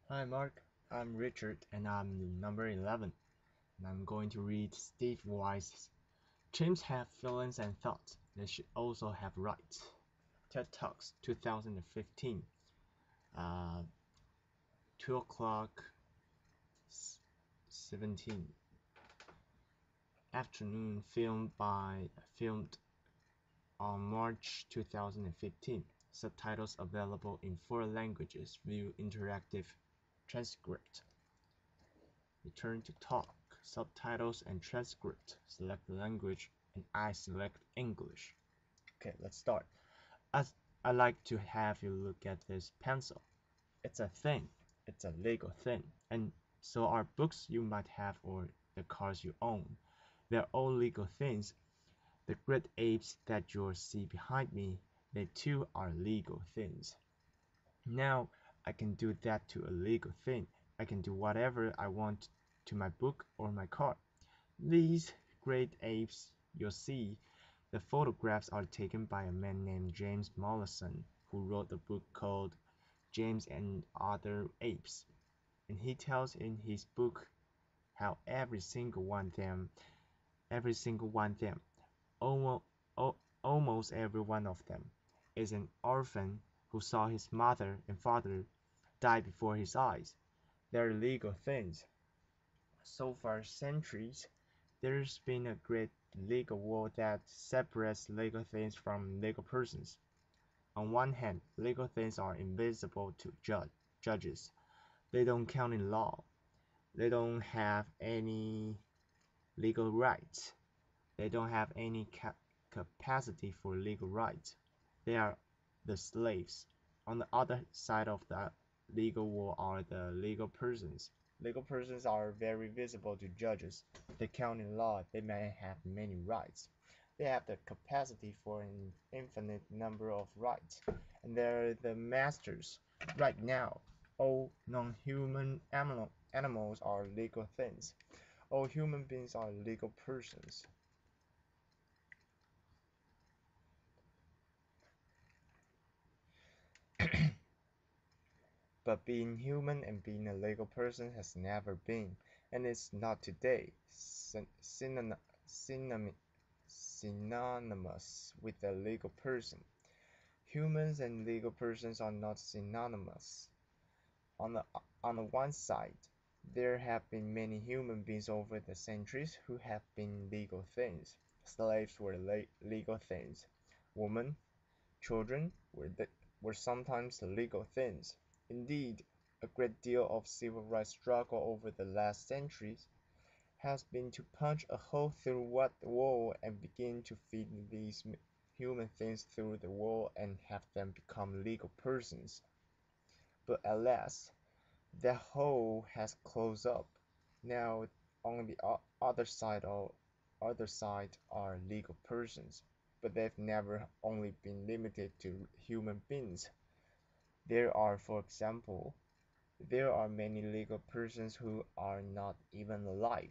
Hi Mark, I'm Richard and I'm number 11 and I'm going to read Steve Wise's Chimps Have Feelings and Thoughts. They should also have rights. TED Talks 2015, uh, 2 o'clock 17 afternoon filmed on March 2015. Subtitles available in 4 languages. View interactive transcript. Return to talk, subtitles and transcript. Select the language and I select English. Okay, let's start. As I like to have you look at this pencil. It's a thing. It's a Lego thing. And so are books you might have or the cars you own. They're all legal things. The great apes that you see behind me, they too are legal things. Now I can do that to a legal thing. I can do whatever I want to my book or my car. These great apes you'll see, the photographs are taken by a man named James Mollison, who wrote a book called James and Other Apes. And he tells in his book how every single one of them, almost, almost every one of them, is an orphan who saw his mother and father die before his eyes. They're legal things. So for centuries, there's been a great legal wall that separates legal things from legal persons. On one hand, legal things are invisible to judges. They don't count in law. They don't have any legal rights. They don't have any capacity for legal rights. They are the slaves. On the other side of the legal wall are the legal persons. Legal persons are very visible to judges. They count in law. They may have many rights. They have the capacity for an infinite number of rights. And they're the masters. Right now, all non-human animals are legal things. All human beings are legal persons. But being human and being a legal person has never been, and is not today, synonymous with a legal person. Humans and legal persons are not synonymous. On the, on the one side, there have been many human beings over the centuries who have been legal things. Slaves were legal things. Women, children were sometimes legal things. Indeed, a great deal of civil rights struggle over the last centuries has been to punch a hole through what wall and begin to feed these human things through the wall and have them become legal persons. But alas, that hole has closed up. Now on the other side are legal persons, but they've never only been limited to human beings. For example, there are many legal persons who are not even alive.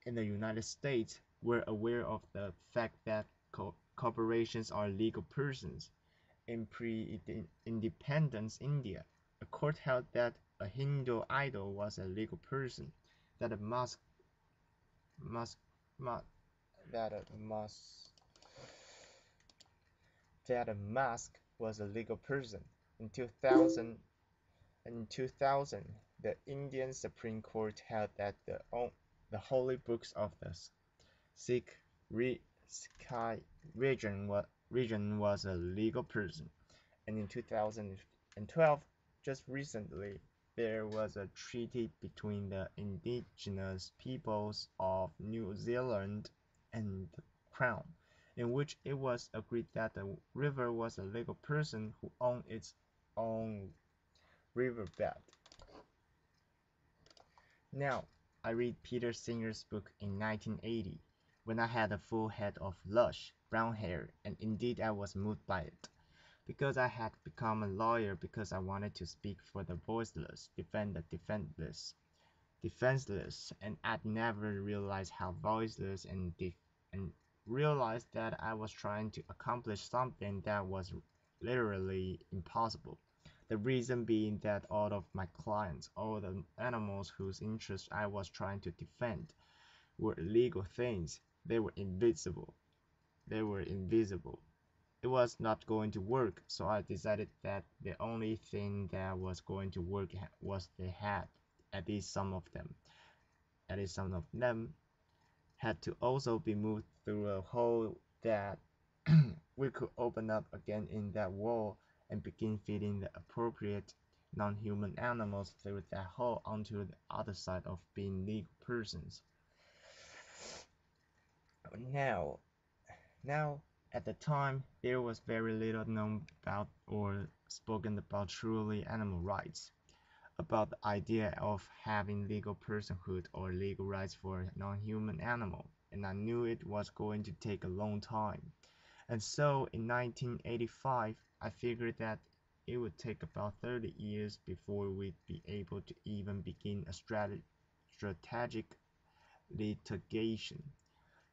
In the United States, we're aware of the fact that corporations are legal persons. In pre-independence India, a court held that a Hindu idol was a legal person, that a mosque, mu- that a mosque, that a mosque was a legal person. In 2000, In 2000, the Indian Supreme Court held that the holy books of the Sikh Sky region was a legal person. And in 2012, just recently, there was a treaty between the indigenous peoples of New Zealand and the Crown, in which it was agreed that the river was a legal person who owned its own riverbed. Now, I read Peter Singer's book in 1980, when I had a full head of lush, brown hair, and indeed I was moved by it. Because I had become a lawyer because I wanted to speak for the voiceless, defend the defenseless, and I'd never realized how voiceless and realized that I was trying to accomplish something that was literally impossible. The reason being that all of my clients, all the animals whose interests I was trying to defend, were illegal things. They were invisible. They were invisible. It was not going to work, so I decided that the only thing that was going to work was they had, at least some of them, at least some of them had to also be moved through a hole that we could open up again in that wall and begin feeding the appropriate non-human animals through that hole onto the other side of being legal persons. Now, now, at the time, there was very little known about or spoken about truly animal rights, about the idea of having legal personhood or legal rights for a non-human animal, and I knew it was going to take a long time. And so in 1985, I figured that it would take about 30 years before we'd be able to even begin a strategic litigation,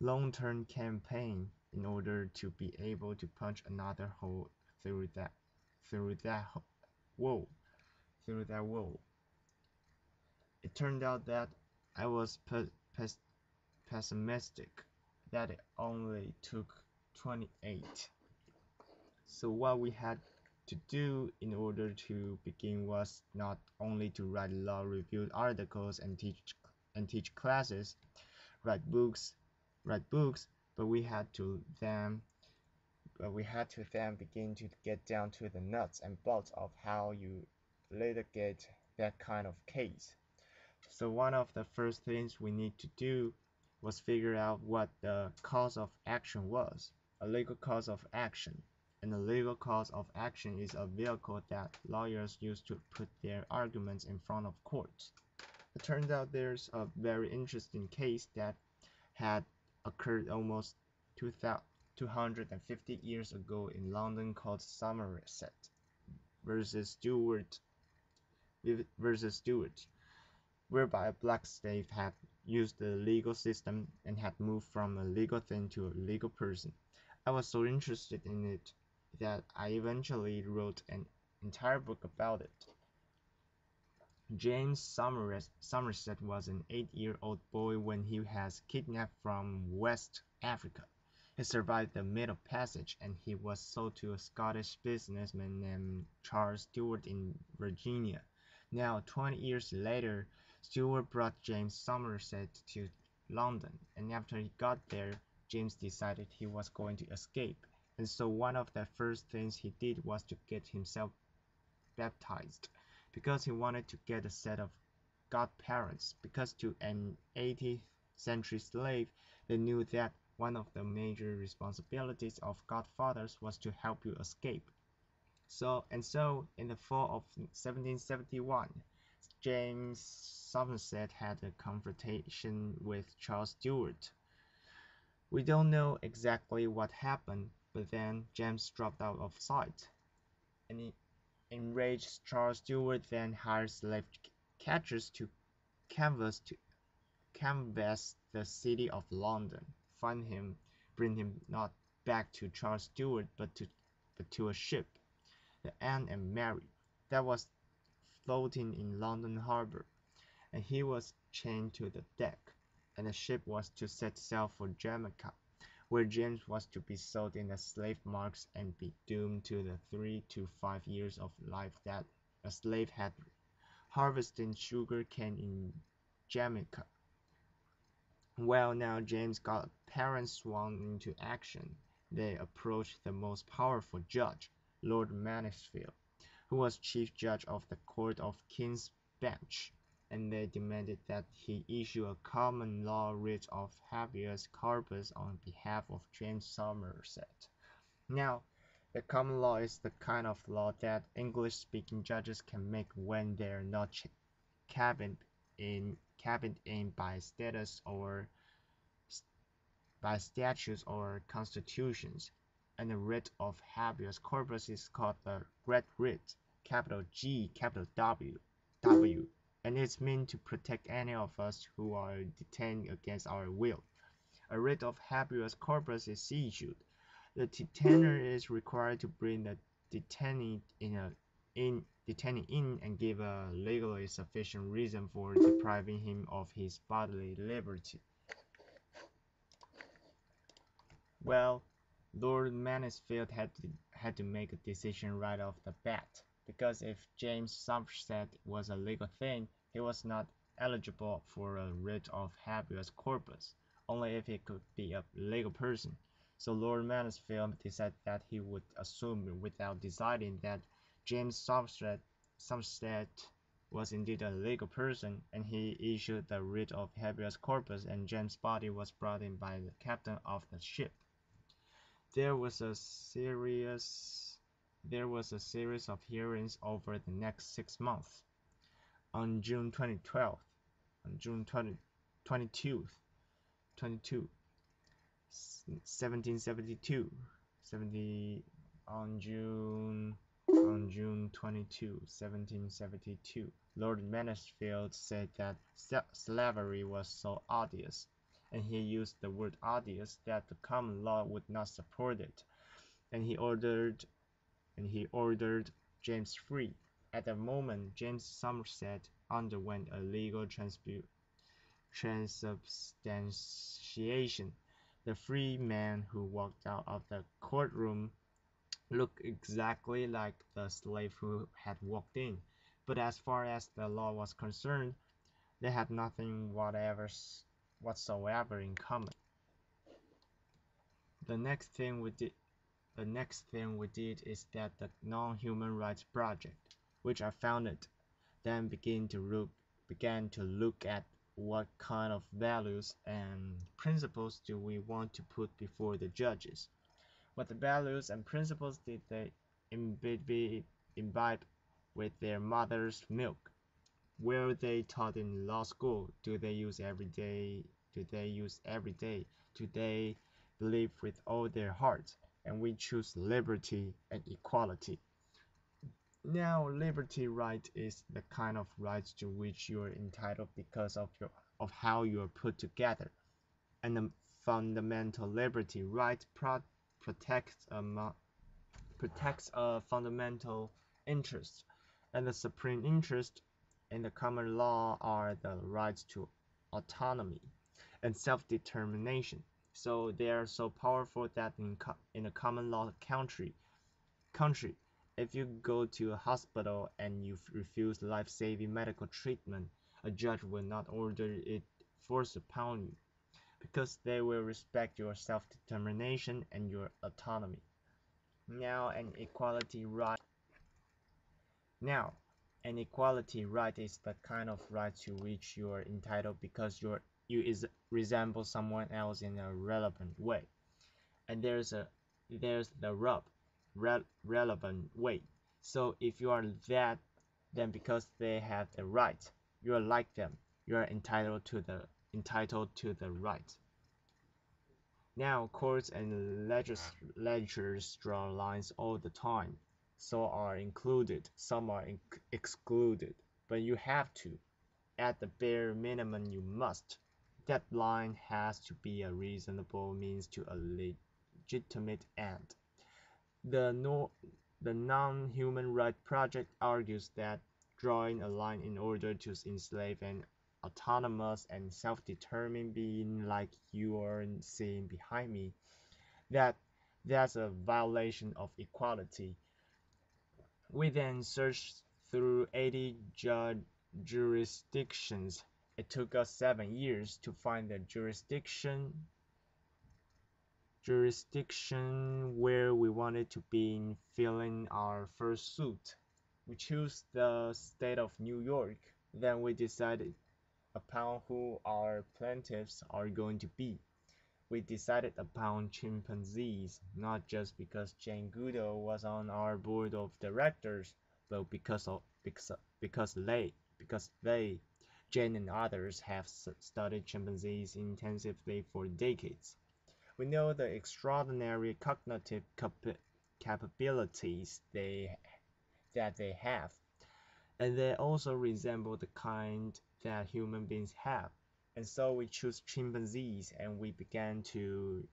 long-term campaign in order to be able to punch another hole through that through that wall through that wall. It turned out that I was pessimistic, that it only took 28. So what we had to do in order to begin was not only to write law-reviewed articles and teach classes, write books, write books, but we had to then begin to get down to the nuts and bolts of how you litigate that kind of case. So one of the first things we need to do was figure out what the cause of action was, a legal cause of action. And a legal cause of action is a vehicle that lawyers use to put their arguments in front of courts. It turns out there's a very interesting case that had occurred almost 250 years ago in London called Somerset versus Stewart, whereby a black slave had used the legal system and had moved from a legal thing to a legal person. I was so interested in it that I eventually wrote an entire book about it. James Somerset was an 8-year-old boy when he was kidnapped from West Africa. He survived the Middle Passage and he was sold to a Scottish businessman named Charles Stewart in Virginia. Now, 20 years later, Stewart brought James Somerset to London, and after he got there, James decided he was going to escape. And so one of the first things he did was to get himself baptized, because he wanted to get a set of godparents, because to an 18th century slave, they knew that one of the major responsibilities of godfathers was to help you escape. So in the fall of 1771, James Somerset had a confrontation with Charles Stewart. We don't know exactly what happened, but then James dropped out of sight. And enraged Charles Stewart then hired slave catchers to canvass the city of London, find him, bring him not back to Charles Stewart but to a ship, the Anne and Mary, that was floating in London harbour, and he was chained to the deck, and the ship was to set sail for Jamaica, where James was to be sold in the slave markets and be doomed to the 3 to 5 years of life that a slave had harvesting sugar cane in Jamaica. Well, now James got parents sworn into action. They approached the most powerful judge, Lord Mansfield, who was chief judge of the Court of King's Bench, and they demanded that he issue a common law writ of habeas corpus on behalf of James Somerset. Now, the common law is the kind of law that English-speaking judges can make when they're not cabined in by statutes or constitutions, and the writ of habeas corpus is called the Great Writ, capital G, capital W, and it's meant to protect any of us who are detained against our will. A writ of habeas corpus is issued. The detainer is required to bring the detainee in a in and give a legally sufficient reason for depriving him of his bodily liberty. Well, Lord Mansfield had to make a decision right off the bat, because if James Somerset was a legal thing, he was not eligible for a writ of habeas corpus, only if he could be a legal person. So Lord Mansfield decided that he would assume without deciding that James Somerset was indeed a legal person, and he issued the writ of habeas corpus, and James' body was brought in by the captain of the ship. There was a series of hearings over the next 6 months. On June 2012, on June 22, 1772, 70, on June 22, 1772, Lord Mansfield said that slavery was so odious, and he used the word odious, that the common law would not support it, and he ordered James free. At the moment James Somerset underwent a legal transubstantiation. The free man who walked out of the courtroom looked exactly like the slave who had walked in, but as far as the law was concerned, they had nothing whatsoever in common. The next thing we did is that the Non-Human Rights Project, which I founded, then began to look at what kind of values and principles do we want to put before the judges. What values and principles did they imbibe with their mother's milk? Were they taught in law school? Do they use every day? Do they believe with all their heart? And we choose liberty and equality. Now, liberty right is the kind of rights to which you are entitled because of how you are put together, and the fundamental liberty right protects a fundamental interest, and the supreme interest in the common law are the rights to autonomy and self-determination. So they are so powerful that in a common law country, if you go to a hospital and you refuse life-saving medical treatment, a judge will not order it forced upon you, because they will respect your self-determination and your autonomy. Now, an equality right is the kind of right to which you are entitled because you resemble someone else in a relevant way. And there's the relevant way. So if you are that, then because they have the right, you are like them. You are entitled to the right. Now, courts and legislatures draw lines all the time. Some are included, some are excluded, but you have to. At the bare minimum, you must. That line has to be a reasonable means to a legitimate end. The Non-Human Rights Project argues that drawing a line in order to enslave an autonomous and self-determined being like you are seeing behind me, that's a violation of equality. We then searched through 80 jurisdictions. It took us 7 years to find the jurisdiction where we wanted to be in filling our first suit. We chose the state of New York. Then we decided upon who our plaintiffs are going to be. We decided upon chimpanzees, not just because Jane Goodall was on our board of directors, but because they, Jane and others, have studied chimpanzees intensively for decades. We know the extraordinary cognitive capabilities that they have, and they also resemble the kind that human beings have. And so we chose chimpanzees, and we began to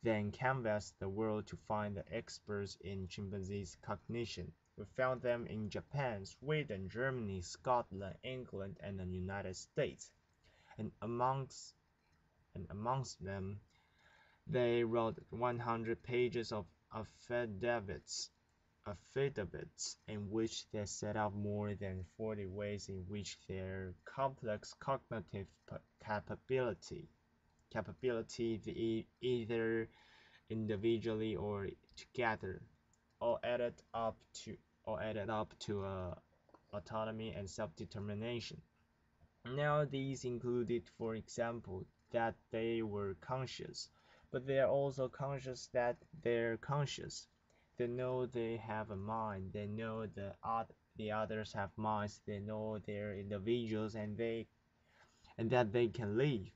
then canvass the world to find the experts in chimpanzees' cognition. We found them in Japan, Sweden, Germany, Scotland, England, and the United States. And amongst them, they wrote 100 pages of affidavits in which they set out more than 40 ways in which their complex cognitive capability, either individually or together, all added up to autonomy and self-determination. Now these included, for example, that they were conscious, but they are also conscious that they're conscious. They know they have a mind. They know the others have minds. They know they're individuals and that they can live.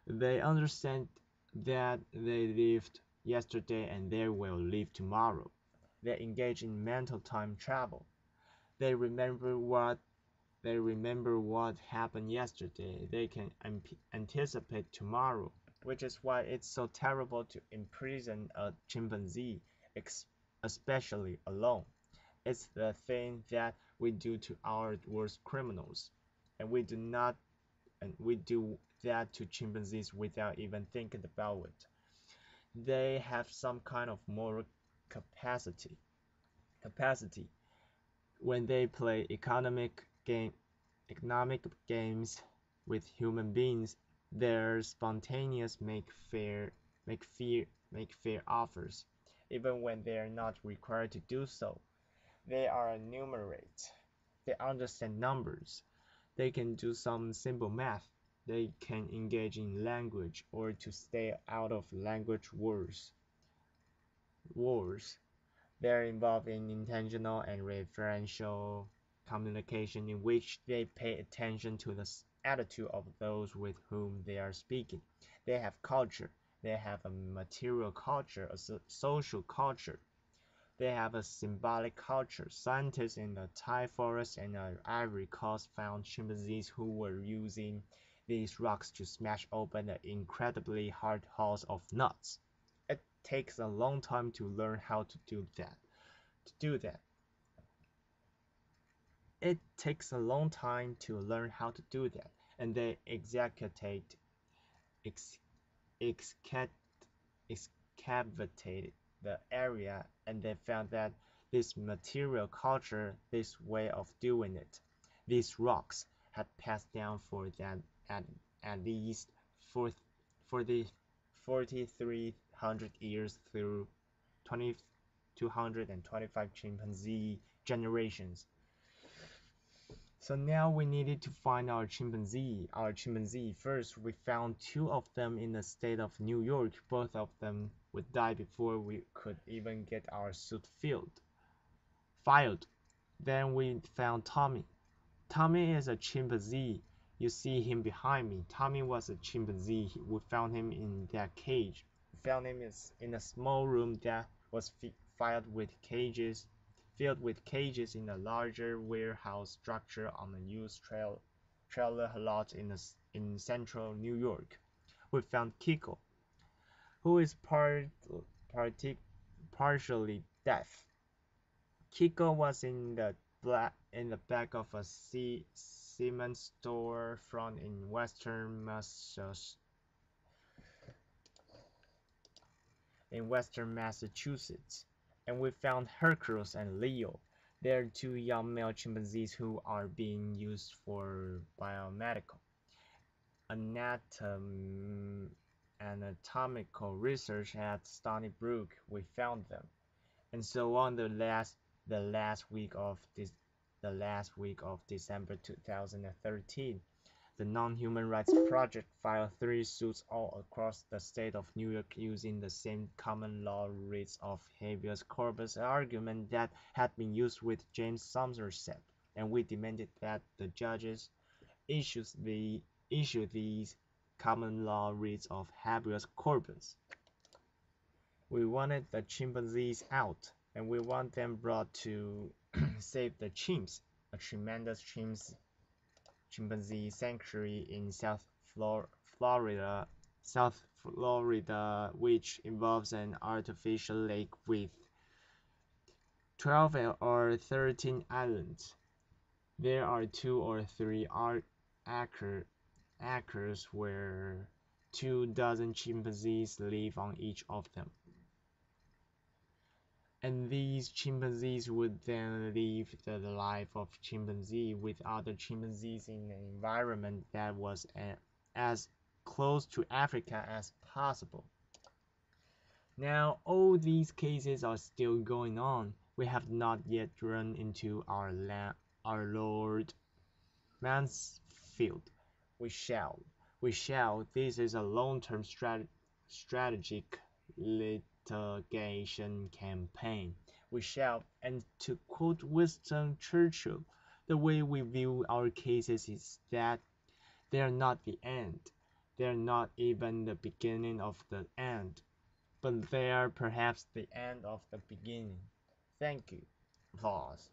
They understand that they lived yesterday and they will live tomorrow. They engage in mental time travel. They remember what happened yesterday. They can anticipate tomorrow, which is why it's so terrible to imprison a chimpanzee, especially alone. It's the thing that we do to our worst criminals, and we do that to chimpanzees without even thinking about it. They have some kind of moral capacity. Capacity when they play economic games with human beings, they're spontaneous make fair offers, even when they are not required to do so. They are numerate. They understand numbers. They can do some simple math. They can engage in language or to stay out of language wars. They are involved in intentional and referential communication in which they pay attention to the attitude of those with whom they are speaking. They have culture. They have a material culture, a social culture. They have a symbolic culture. Scientists in the Thai forest and the Ivory Coast found chimpanzees who were using these rocks to smash open the incredibly hard hulls of nuts. It takes a long time to learn how to do that. To do that, it takes a long time to learn how to do that, and they ex, excavated the area, and they found that this material culture, this way of doing it, these rocks had passed down for that at, at least for 40, 4,300 years through 225 chimpanzee generations. So now we needed to find our chimpanzee. First, we found two of them in the state of New York. Both of them would die before we could even get our suit filed. Then we found Tommy. Tommy is a chimpanzee. You see him behind me. Tommy was a chimpanzee. We found him in that cage. We found him in a small room that was filled with cages in a larger warehouse structure on a used trailer lot in central New York. We found Kiko, who is partially deaf. Kiko was in the back of a cement store front in Western Massachusetts, and we found Hercules and Leo. They are two young male chimpanzees who are being used for biomedical, anatomical research at Stony Brook. We found them, and so on the last week of December 2013. The Non-Human Rights Project filed 3 suits all across the state of New York using the same common law writs of habeas corpus argument that had been used with James Somerset, and we demanded that the judges issue these common law writs of habeas corpus. We wanted the chimpanzees out, and we want them brought to save the chimps, a tremendous chimpanzee sanctuary in Florida, which involves an artificial lake with 12 or 13 islands. There are 2 or 3 acres where 24 chimpanzees live on each of them. And these chimpanzees would then live the life of chimpanzee with other chimpanzees in an environment that was as close to Africa as possible. Now, all these cases are still going on. We have not yet run into our Lord Mansfield. We shall. This is a long-term strategic litigation campaign. We shall. And to quote Winston Churchill, the way we view our cases is that they are not the end. They are not even the beginning of the end, but they are perhaps the end of the beginning. Thank you. Applause.